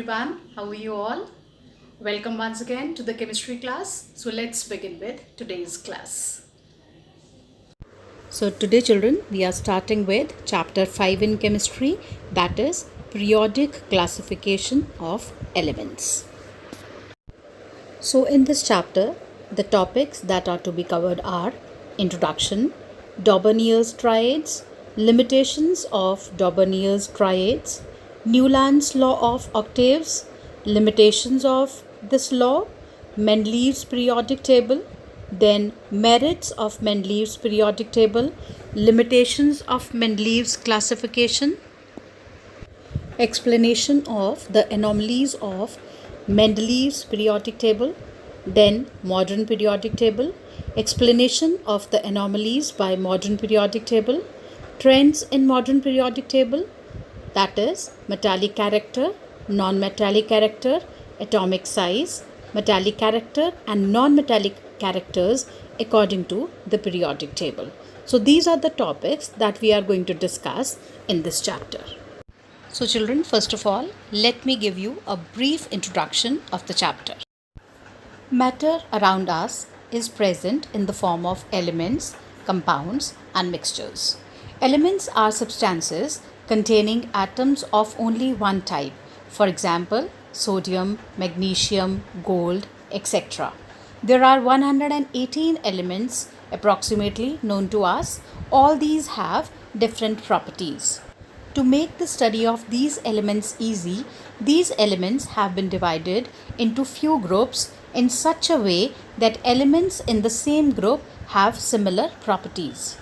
everyone, how are you all? Welcome once again to the chemistry class. So let's begin with today's class. So today children, we are starting with chapter 5 in chemistry, that is periodic classification of elements. So in this chapter, the topics that are to be covered are introduction, Daubernier's triads, limitations of Daubernier's triads, Newland's law of octaves, limitations of this law, Mendeleev's periodic table, then merits of Mendeleev's periodic table, limitations of Mendeleev's classification, explanation of the anomalies of Mendeleev's periodic table, then modern periodic table, explanation of the anomalies by modern periodic table, trends in modern periodic table, that is metallic character, non-metallic character, atomic size, metallic character and non-metallic characters according to the periodic table. So these are the topics that we are going to discuss in this chapter. So children, first of all, let me give you a brief introduction of the chapter. Matter around us is present in the form of elements, compounds and mixtures. Elements are substances containing atoms of only one type, for example, sodium, magnesium, gold, etc. There are 118 elements approximately known to us. All these have different properties. To make the study of these elements easy, these elements have been divided into few groups in such a way that elements in the same group have similar properties.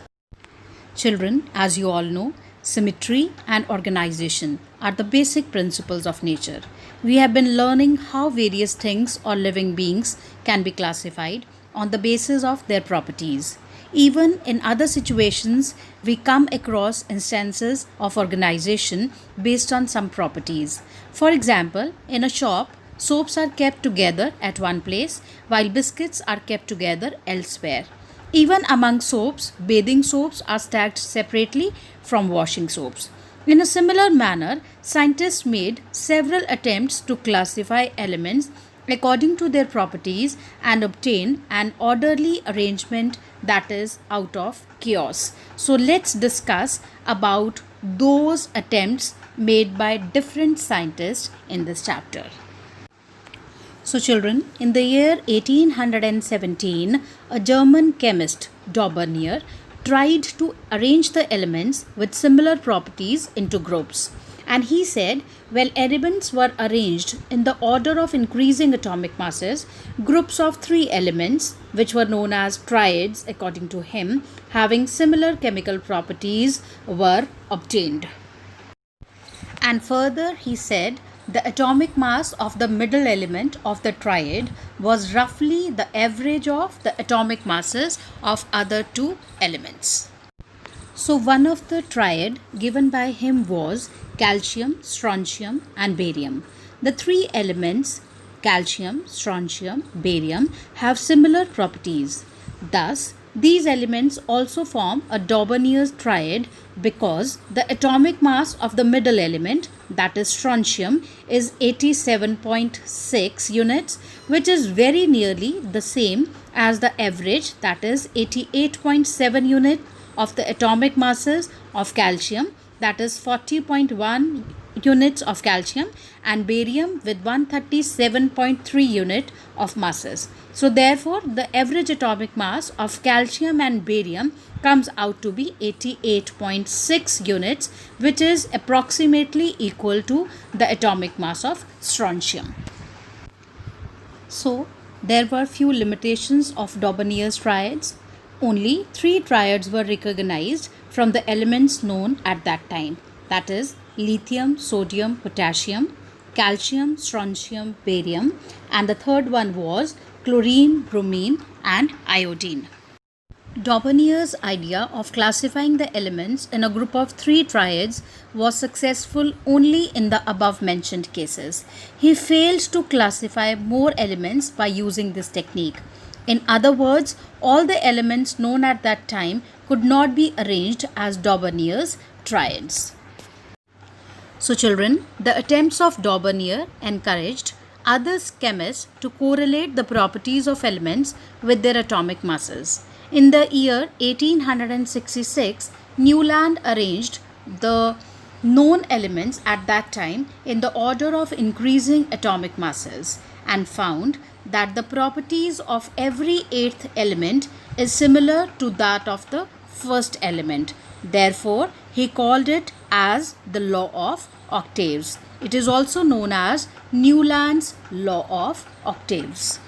Children, as you all know, symmetry and organization are the basic principles of nature. We have been learning how various things or living beings can be classified on the basis of their properties. Even in other situations, we come across instances of organization based on some properties. For example, in a shop, soaps are kept together at one place while biscuits are kept together elsewhere. Even among soaps, bathing soaps are stacked separately from washing soaps. In a similar manner, scientists made several attempts to classify elements according to their properties and obtain an orderly arrangement that is out of chaos. So let's discuss about those attempts made by different scientists in this chapter. So children, in the year 1817, a German chemist, Daubernier, tried to arrange the elements with similar properties into groups. And he said, well, elements were arranged in the order of increasing atomic masses, groups of 3 elements, which were known as triads according to him, having similar chemical properties were obtained. And further, he said, the atomic mass of the middle element of the triad was roughly the average of the atomic masses of other 2 elements. So one of the triad given by him was calcium, strontium and barium. The 3 elements calcium, strontium, barium have similar properties. Thus, these elements also form a Daubernier's triad because the atomic mass of the middle element, that is strontium, is 87.6 units, which is very nearly the same as the average, that is 88.7 units of the atomic masses of calcium, that is 40.1 units of calcium, and barium with 137.3 unit of masses. So therefore, the average atomic mass of calcium and barium comes out to be 88.6 units, which is approximately equal to the atomic mass of strontium. So there were few limitations of Daubernier's triads. Only 3 triads were recognized from the elements known at that time, that is lithium, sodium, potassium, calcium, strontium, barium, and the third one was chlorine, bromine and iodine. Daubernier's idea of classifying the elements in a group of 3 triads was successful only in the above mentioned cases. He failed to classify more elements by using this technique. In other words, all the elements known at that time could not be arranged as Daubernier's triads. So children, the attempts of Daubeney encouraged other chemists to correlate the properties of elements with their atomic masses. In the year 1866, Newland arranged the known elements at that time in the order of increasing atomic masses and found that the properties of every eighth element is similar to that of the first element. Therefore, he called it as the law of octaves. It is also known as Newland's law of octaves.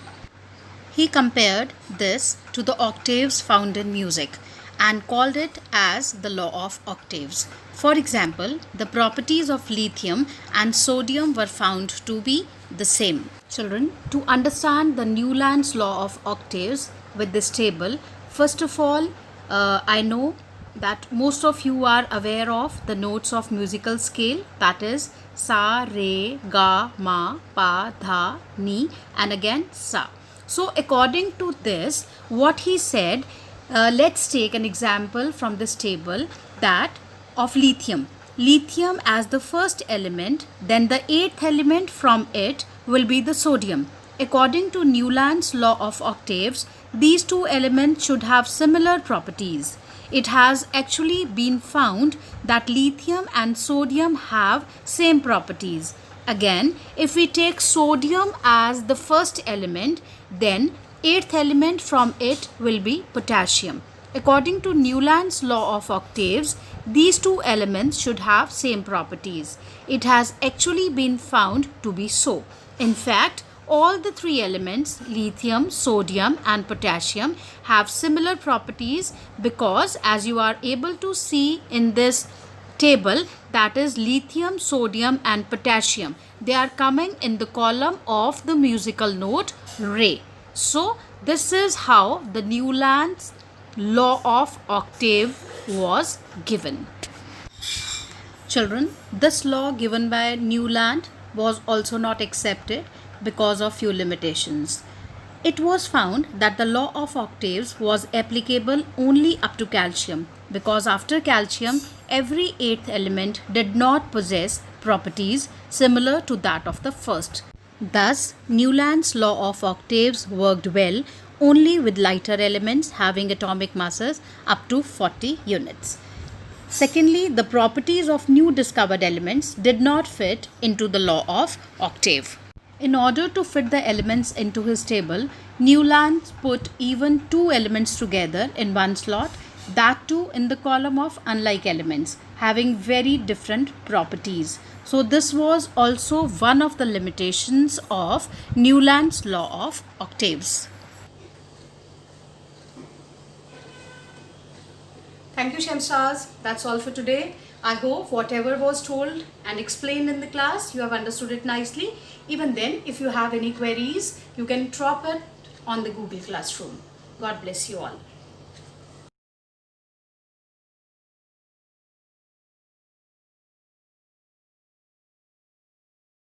He compared this to the octaves found in music and called it as the law of octaves. For example, the properties of lithium and sodium were found to be the same. Children, to understand the Newland's law of octaves with this table, first of all, I know that most of you are aware of the notes of musical scale, that is sa, re, ga, ma, pa, dha, ni, and again sa. So according to this, what he said, let's take an example from this table, that of lithium. Lithium as the first element, then the eighth element from it will be the sodium. According to Newland's law of octaves, these two elements should have similar properties. It has actually been found that lithium and sodium have same properties. Again, if we take sodium as the first element, then eighth element from it will be potassium. According to Newland's law of octaves, these two elements should have same properties. It has actually been found to be so. In fact, all the three elements, lithium, sodium and potassium, have similar properties because, as you are able to see in this table, that is lithium, sodium and potassium, they are coming in the column of the musical note re. So this is how the Newland's law of octave was given. Children, this law given by Newland was also not accepted because of few limitations. It was found that the law of octaves was applicable only up to calcium, because after calcium, every eighth element did not possess properties similar to that of the first. Thus, Newland's law of octaves worked well only with lighter elements having atomic masses up to 40 units. Secondly, the properties of new discovered elements did not fit into the law of octave. In order to fit the elements into his table, Newland put even two elements together in one slot, that too in the column of unlike elements, having very different properties. So this was also one of the limitations of Newland's law of octaves. Thank you, Shamsaz. That's all for today. I hope whatever was told and explained in the class, you have understood it nicely. Even then, if you have any queries, you can drop it on the Google Classroom. God bless you all.